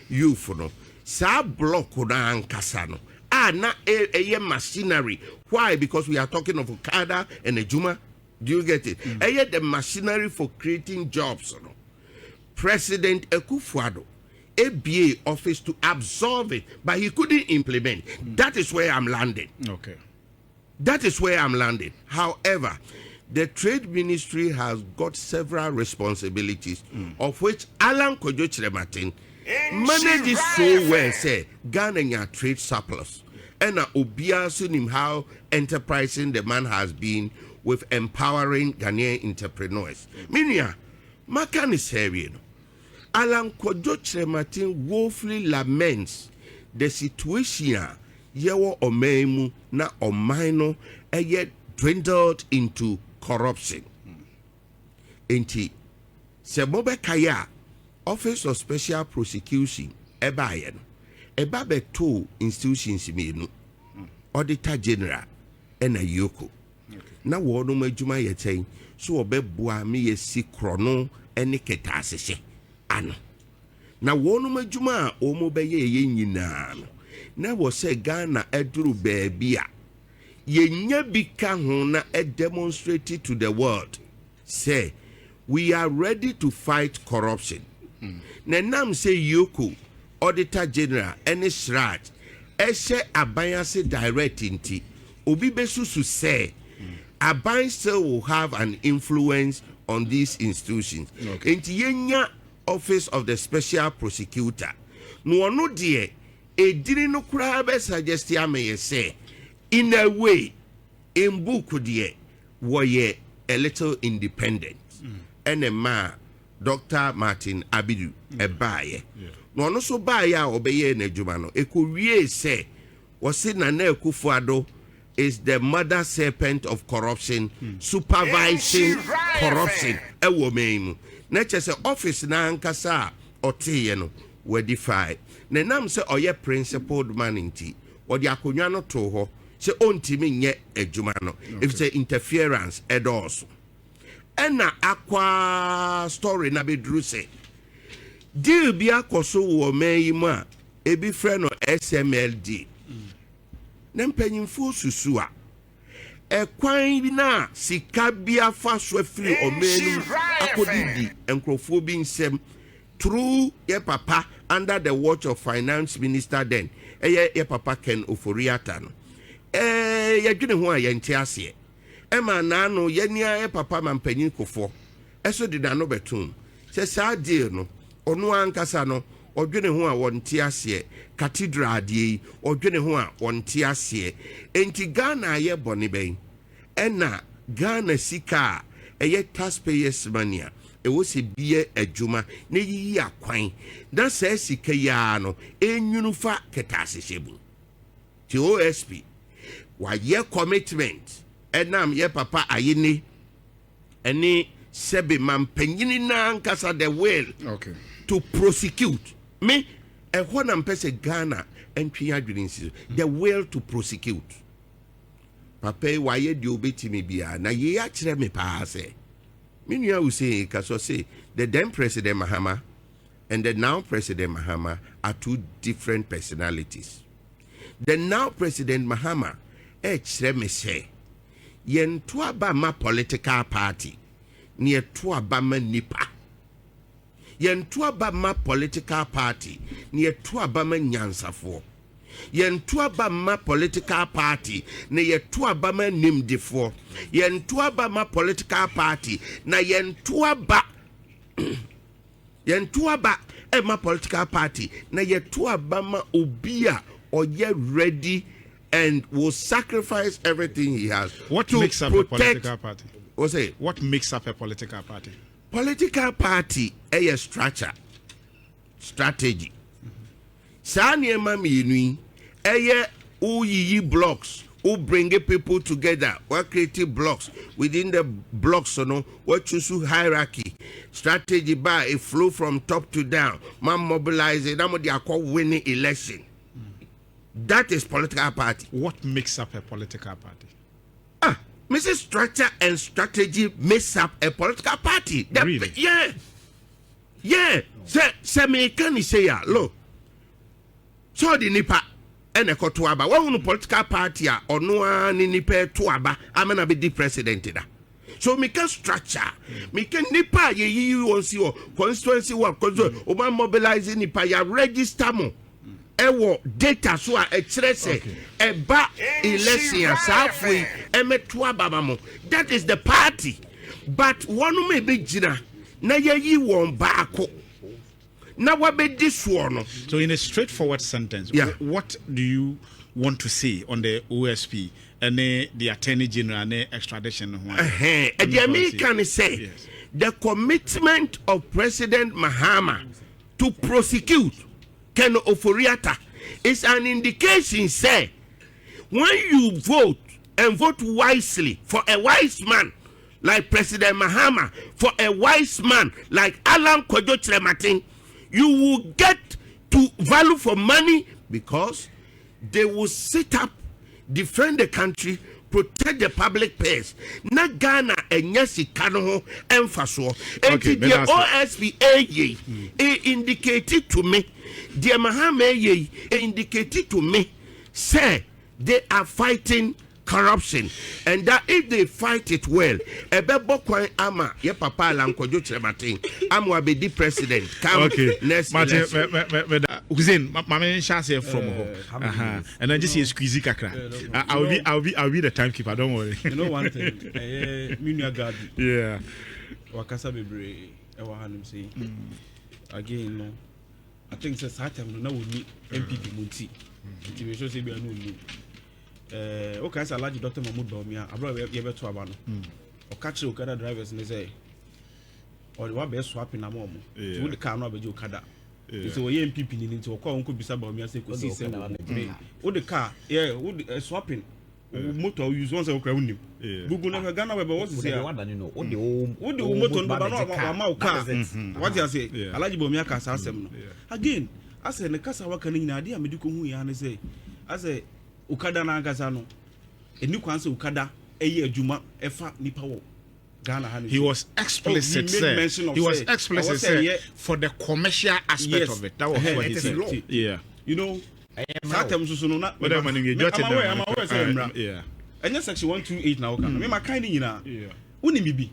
Speaker 4: Youth no. Sa block na ankasano. Na a machinery. Why? Because we are talking of Okada and Ejuma. Do you get it? The machinery for creating jobs. No? President Ekufuado, ABA office to absorb it, but he couldn't implement. That is where I'm landing. That is where I'm landing. However, the trade ministry has got several responsibilities, of which Alan Kwadwo Martin manages so well. Say Ghana trade surplus, and Obia sunim how enterprising the man has been with empowering Ghanaian entrepreneurs. Minia, Makan is heavy. Alan Kwadwo Martin woefully laments the situation yewo omemu na omaino yet dwindled into corruption. Enti Sebobe Kaya Office of Special Prosecution ebayen ebabe to institutions menu Auditor General ena yoko na wono majuma yeten so obebua me yesi krono ene ketasese ano na wono majuma omo beye ye nyina no na wo se Ghana eduru baabia yenya bika ho na demonstrate to the world say we are ready to fight corruption. Na nam say yoko Auditor General any shraj eshe abayase direct inti obi besusu say aban still will have an influence on these institutions. Enti yenya Office of the Special Prosecutor no ono de ediri no kura be suggest ameye say in a way in book de woye a little independent. And a man Dr. Martin Abidu ebaye no ono so baye a obeye na adwuma no ekowie say wose na Kufuado is the mother serpent of corruption, supervising corruption ewo memu na chese office na ankasa otiye no wedify na nam se oye principled man nti odi akonwa no to ho se ontimi nye adwuma no if say interference edos ena akwa story na bedru se deal bi akoso wo mayimu a ebi frɛ no SMLD na mpanyimfo susu a ekwan bi na sika bi afa so afiri omenu akodidi enkrofo bi nsem through your papa under the watch of finance minister then your papa Ken Oforiata no ye dwene ho a ye nte ase ema na no ye nia ye papa mampanyin kofo eso de da no betum se sa deal no ono ankasa no odwene ho a wonte ase cathedral die odwene ho a wonte ase enti Ghana ye bone ben ena Ghana sika eye taxpayers money ewo se bie adwuma na yiyi akwan na sa sika ya no enwunu fa ketasehyebu ti OSP wa ye commitment enam ye papa ayini eni sebe mampanyini na ankasa the will to prosecute me e hona mpese Ghana entwi adwene the will to prosecute papa wa ye di obetimi bia na ye ya kire me pa se Minya Hussein kaso say the then President Mahama and the now President Mahama are two different personalities. The now President Mahama, yen tuaba ma political party, near tuaba ma nipa. Yen tuaba ma political party, near tuaba ma nyansafo. Yen tuaba ma political party, na ye tuaba ma nimdifo. Yen tuaba ma political party, na yen tuaba ma political party, na ye tuaba ma ubia or ye ready and will sacrifice everything he has.
Speaker 1: What
Speaker 4: to
Speaker 1: makes up a political party?
Speaker 4: What's it?
Speaker 1: What makes up a political party?
Speaker 4: Political party a strategy. Sanye mami uyi blocks who bring people together, what creative blocks within the blocks, what choose hierarchy strategy by a flow from top to down. Man mobilize it. They are called winning election. That is political party.
Speaker 1: What makes up a political party?
Speaker 4: Mrs. Structure and strategy makes up a political party.
Speaker 1: Really?
Speaker 4: Yeah. Say me can say ya look. So the nipa and a kotuaba. One political party or no ni nipa tuaba. I'm gonna be the president. So me can structure. Me can nipa ye won't see or constituency work. Oba mobilize nipa ya register mo. Ewo data so a express eba election safwe emetua babamo. That is the party. But one may be jina na ye won baako. Na wabe this one.
Speaker 1: So in a straightforward sentence, what do you want to say on the OSP and the Attorney General and the extradition?
Speaker 4: The American say the commitment of President Mahama to prosecute Ken Oforiatta is an indication, say, when you vote and vote wisely for a wise man like President Mahama, for a wise man like Alan Kojo Trematin, you will get to value for money because they will sit up, defend the country, protect the public purse. Na Ghana and Yasi Kanoho emphasis. And the OSPA indicated to me, the Mahame indicated to me, say they are fighting corruption, and that if they fight it well, Ebebokwan ama ye papa Lankojo Trematin, Amwa be the president. Come next election.
Speaker 1: Hussein, my chance from home, and I just see a squeezy kakra. I'll be the timekeeper. Don't worry.
Speaker 3: You know one thing, Minya Gadi.
Speaker 1: Yeah.
Speaker 3: Wakasa bebre, Ewahanum say again. No, I think it's a time no need NPP Munti. You should say we are no new. Okay, so large Dr. Mahmoud Baumia, I brought you to Abano. Or catch the Okada drivers and they say, or what best swapping a mom. Would the car not be Okada? It's a NPP into a call could be Sabaumia, say, could see would the car, would swapping. Motor use once a crown. Google never Ghana, but what's the say? What the motor, what you say? I like Bomiakas Assem. Again, I said, the Casa Wakanin idea, medical who I say, I say, Ukada na Gazano, a new council Ukada, a year Juma, Efa Nipawo.
Speaker 1: He was explicit, he was explicit for the commercial aspect of it. That was what he said. Yeah.
Speaker 3: You know,
Speaker 1: and
Speaker 3: your section 128 now. My kind of Unibibi.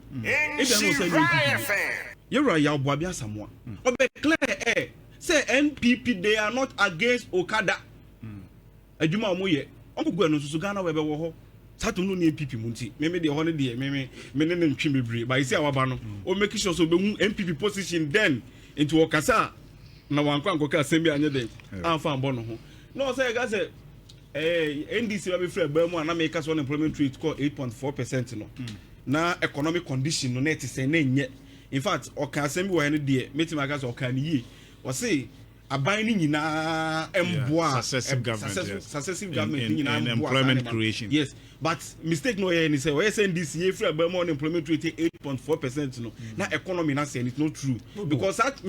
Speaker 3: You're right, Yabwabia someone. But clear say NPP, they are not against Okada. A Juma Moye, Uncle Gwen to Ghana where Saturn NPP Munti, maybe the holiday, maybe Menem Chimibri, but I say our banner, or make sure so the NPP position then into Okasa. Now one can't go Assembly and day. I'm found Bono. No, say, I said, NDC will be free, Burma and America's unemployment rate called 8.4%. Now, economic condition, no net is saying yet. In fact, Assembly or any day, meeting my guys or can ye, or say, a binding in a
Speaker 1: successive government
Speaker 3: in
Speaker 1: employment creation.
Speaker 3: Yes, but mistake no any say this year free Burma unemployment rate 8.4%. No, now economy not saying it's not true because that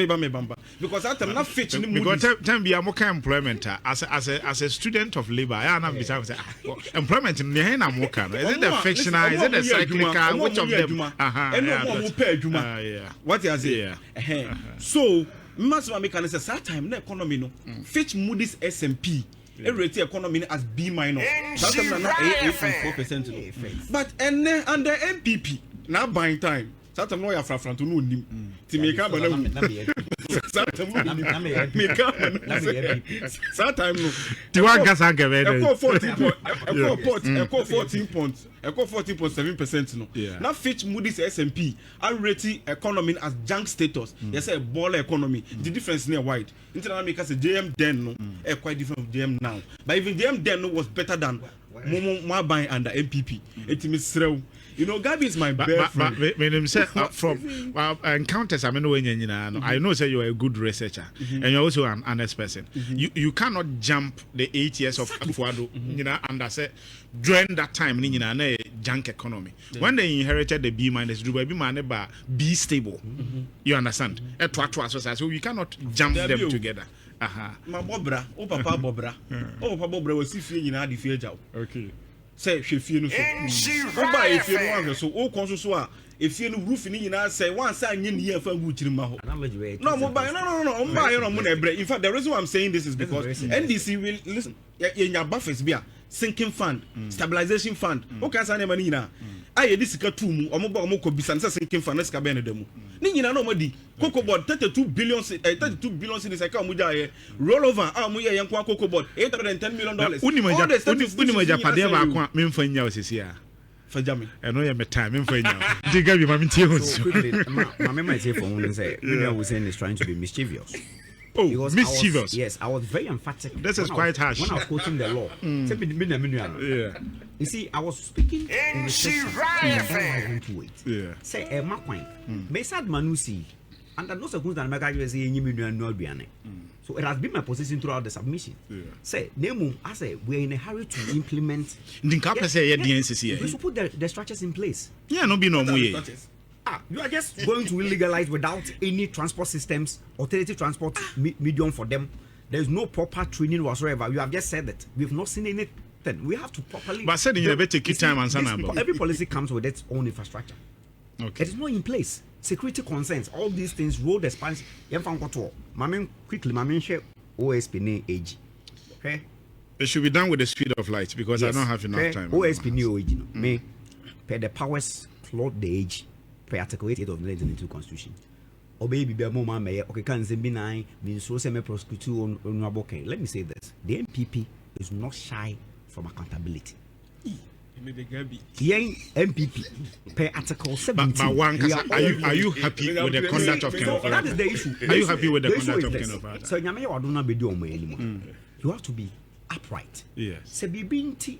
Speaker 3: because that I'm not fit.
Speaker 1: Because time be a more employment as a student of labor. I am beside employment in the hand. I'm working. Is it the fictional? Is it the cyclical? Which of them?
Speaker 3: What you say? So Maximum make an say time na economy no. Fitch Moody's S&P rate economy as B minus. Sometimes na 8.4%. But under NPP now buying time. Sometimes no ya frafran to no nim. Ti make am na. Sometimes no.
Speaker 1: Ti wa gas aga be dey.
Speaker 3: Echo 14.7% no. Now Fitch Moody's S&P are rating economy as junk status. They say baller economy. The difference near wide. International makers say JM then no quite different from JM now. But even JM then no was better than more buying under MPP. It means you know, Gabi is my best friend.
Speaker 1: But when him say from encounters, I mean, I know say you are a good researcher and you're also an honest person. You cannot jump the 8 years of Fuado, and I say during that time, junk economy. When they inherited the B minus, be stable. You understand? So you cannot jump them together.
Speaker 3: My Bobra, oh Papa Bobra, was if you know the future.
Speaker 1: Okay.
Speaker 3: Say if you know so buy if you want so all conscious so if you know roof ni na say one sign in here for good chirima ho no buy no buy no mo na ebre. In fact the reason why I'm saying this is because NDC will listen your buffers bia sinking fund stabilization fund okay say na money na aye this sika tu mu omo ko bisa na sinking fund na sika be na da mu ni nyina na omadi cocoa board 32 billion cedis aka omo jaye roll over omo ye yanko cocoa board $810 million
Speaker 1: unimaja pade ba ko me mfa nya osisi a
Speaker 3: fajami
Speaker 1: eno ye me time me mfa nya diga bi ma me tie ho
Speaker 2: my might say for one say Hussein is trying to be mischievous.
Speaker 1: Oh, mischievous.
Speaker 2: I was very emphatic.
Speaker 1: This is quite harsh.
Speaker 2: When I was quoting the law.
Speaker 1: Yeah.
Speaker 2: You see, I was speaking in the session. I went to wait.
Speaker 1: Yeah.
Speaker 2: Say, my point. Beside Manusi, and those are good and Magaji say, you so it has been my position throughout the submission. Yeah. Say, Nemu, I say, we're in a hurry to implement.
Speaker 1: The
Speaker 2: we should put the structures in place.
Speaker 1: Yeah, no be no way.
Speaker 2: You are just going to legalize without any transport systems, alternative transport medium for them. There's no proper training whatsoever. You have just said that. We've not seen anything. We have to properly.
Speaker 1: But said you better take time and
Speaker 2: every policy comes with its own infrastructure.
Speaker 1: Okay.
Speaker 2: It is not in place. Security concerns, all these things, road expansion. Quickly, share OSP name age. Okay.
Speaker 1: It should be done with the speed of light because I don't have enough time.
Speaker 2: OSP new age. Me, pay the powers float the age. Per Article 88 of the 1992 Constitution. Obey be a moment may okay can be nine means so semi prosecute on okay. Let me say this. The NPP is not shy from accountability. MPP per Article 17.
Speaker 1: But one, are you happy with the conduct of Kenneth?
Speaker 2: That is the issue.
Speaker 1: Are you happy with the conduct of Kenneth?
Speaker 2: So you have to be upright.
Speaker 1: Yes.
Speaker 2: Se bibinti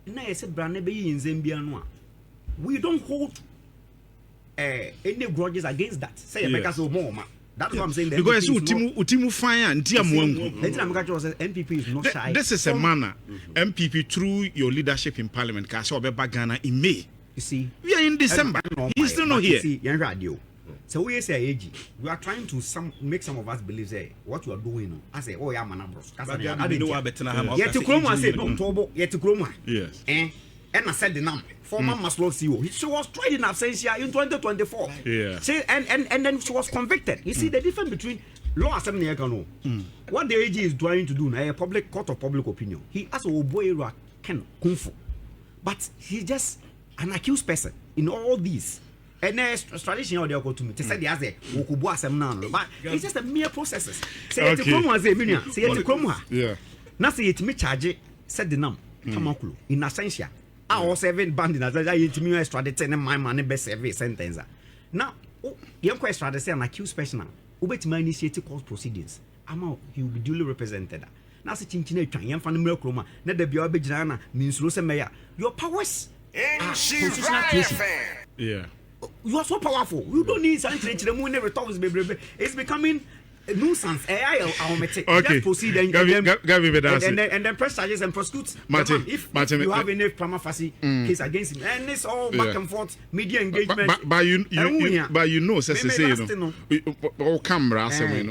Speaker 2: na yese brane be in Zambia no. We don't hold any grudges against that. Say yes. That's what I'm saying.
Speaker 1: Because Utimu fire and
Speaker 2: NPP is not shy.
Speaker 1: This is a manner. MPP through your leadership in Parliament, Ghana in May.
Speaker 2: You see,
Speaker 1: we are in December. He's still not here.
Speaker 2: So we say AG, we are trying to make some of us believe say what you are doing. I say, oh yeah, manabros. Yet to Chroma say no Tobo, yet to Chroma.
Speaker 1: Yes.
Speaker 2: And I said the number. Former Maslow CEO. She was tried in absentia in 2024.
Speaker 1: Yeah.
Speaker 2: See, and then she was convicted. You see the difference between law assembly and what the AG is trying to do now, a public court of public opinion. He asked Oboira Ken Kung Fu. But he's just an accused person in all these. And there's tradition out there to me. They said there's a Wokubu assembly, but it's just a mere processes. Say it to Chroma as a million. Say it to Chroma.
Speaker 1: Yeah.
Speaker 2: Now say it me charge said the name. Kamakulu in absentia. I was 7 banding as I me extradited and my money best service sentence. Now, young question say an accused person now. Ubet my initiative court proceedings. He will be duly represented. Now, sitting in a young fan Mercroma, not the Biobejana means Rosemaya. Your powers constitutional creation.
Speaker 1: Yeah.
Speaker 2: You are so powerful. You don't need something to the moon every time. It's becoming a nuisance.
Speaker 1: Okay.
Speaker 2: Proceed and then press charges and prosecute.
Speaker 1: Martin,
Speaker 2: if you have any prima facie case against him, and it's all back and forth media engagement.
Speaker 1: But you know,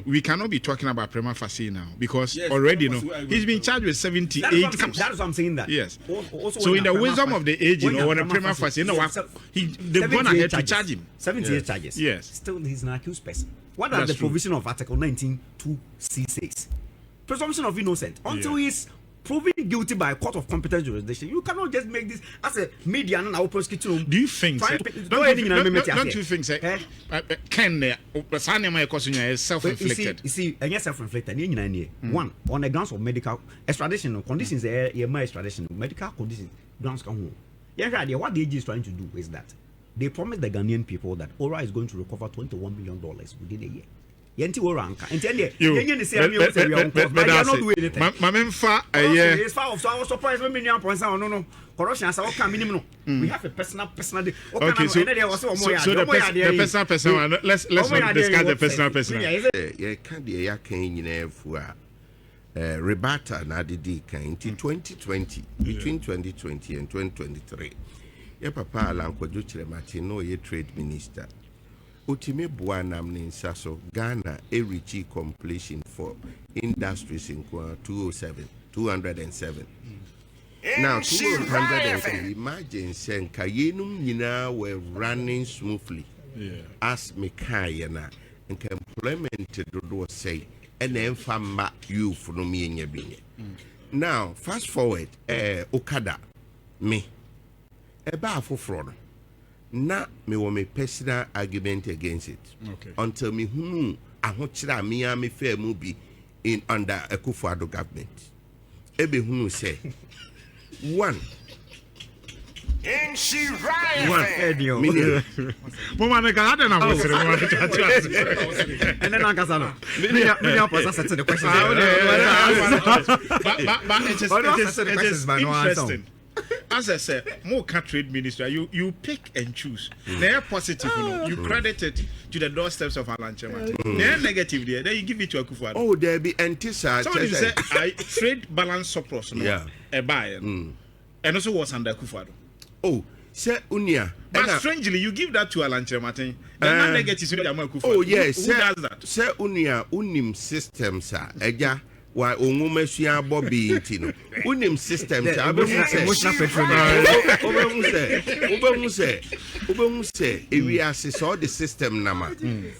Speaker 1: we cannot be talking about prima facie now because already he's been charged with 78 counts.
Speaker 2: That's what I'm saying. That
Speaker 1: yes. Also so in the wisdom of the age, when a prima facie, they've gone ahead to charge him
Speaker 2: 78 charges.
Speaker 1: Yes.
Speaker 2: Still, he's an accused person. What does the provision of Article 19(2)(c) says? Presumption of innocent until he's proven guilty by a court of competent jurisdiction. You cannot just make this as a media and our prosecutor.
Speaker 1: Do you think? Don't you think? Can self-inflicted?
Speaker 2: You see, and yes, self-inflicted. One, on the grounds of medical extradition conditions, extradition medical conditions grounds come home. Yeah, what the AG is trying to do is that they promised the Ghanaian people that Ora is going to recover $21 million within a year. Yenti Oranka. And tell you, you say I'm not doing anything.
Speaker 1: Mamemfa,
Speaker 2: it's far off. So I was surprised when million points. No. Corruption as our minimum. We have a personal.
Speaker 1: Okay, so the personal. Let's not discuss the personal.
Speaker 4: Yeah, can't be a can for rebata na didi kan in 2020 between 2020 and 2023. Yeah, Papa Alankwajo Chiremati no ye trade minister. Utime Buanam Ninsaso, Ghana, a reaching completion for industries in 207. Now, 207, imagine saying Kayenum Nina were running smoothly as Mikayana and employment to say, and then famba you from me in your being. Now, fast forward, Okada, me, a bar for fraud. Na me want me personal argument against it.
Speaker 1: Okay. Until
Speaker 4: me I want to me fair movie in under a Kufuado government. Ebe say one. And she right. One.
Speaker 1: Mama me can na voice
Speaker 2: and then Ankasano. Me process the question.
Speaker 1: But it is interesting. As I said, more trade minister, you pick and choose. They're positive, you credit it to the doorsteps of Alan Chemati. They're negative there, then you give it to a Kufuado.
Speaker 4: Oh, there be anti-side.
Speaker 1: Somebody say, I trade balance surplus, a buyer, and also was under Kufuado.
Speaker 4: Oh, say Unia.
Speaker 1: But strangely, you give that to Alan Chemati. They're not negative to Kufuado.
Speaker 4: Oh, yes.
Speaker 1: Who does that?
Speaker 4: Say Unia, Unim system, sir. Eja. Why Omumeshia Bobby Intino? Unim system, say, if we assess all the system nama,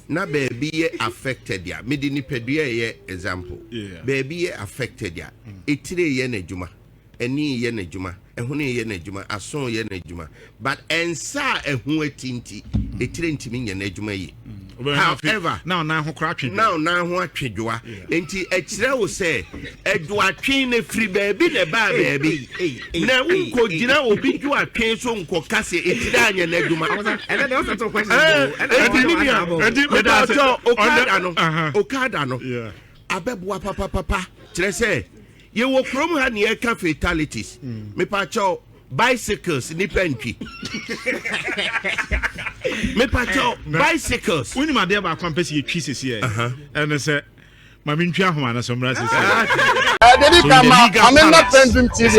Speaker 4: na baby affected ya, Medini Pedia example, baby affected ya, itire yenejuma, eni yenejuma, ehuni yenejuma, ason yenejuma, but ensa ehue tinti, itire ntimi yenejuma ye. However,
Speaker 1: now who
Speaker 4: atwedwa enti ekire wo say edwa atwe na free baby na ba baby na unko gina obi dwo atwe so unko kase etire anya na aduma
Speaker 2: and then also question
Speaker 4: okada no abeboa papa kire say ye wo krom ha ne ka fatalities me pa cho bicycles ni pentwi me pacho bicycles
Speaker 1: when my dear ba kwampe ye twi sese here and say ma me ntwi ahoma na somra sese
Speaker 5: Dedi kama amena pending TV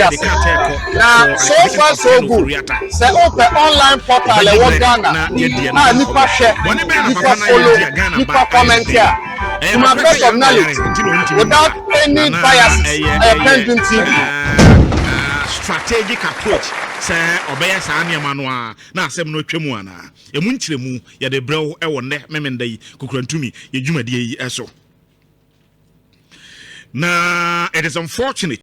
Speaker 5: na so far so good say open online portal e wo Ghana nipa share nipa follow nipa comment here to my best of knowledge without any bias pending TV
Speaker 1: strategic approach say obey sa niam no a na asem no twemu ana emu nkyeremu ye de brew e wo ne memenda yi kukurantumi ye dwumade yi eso na it is unfortunate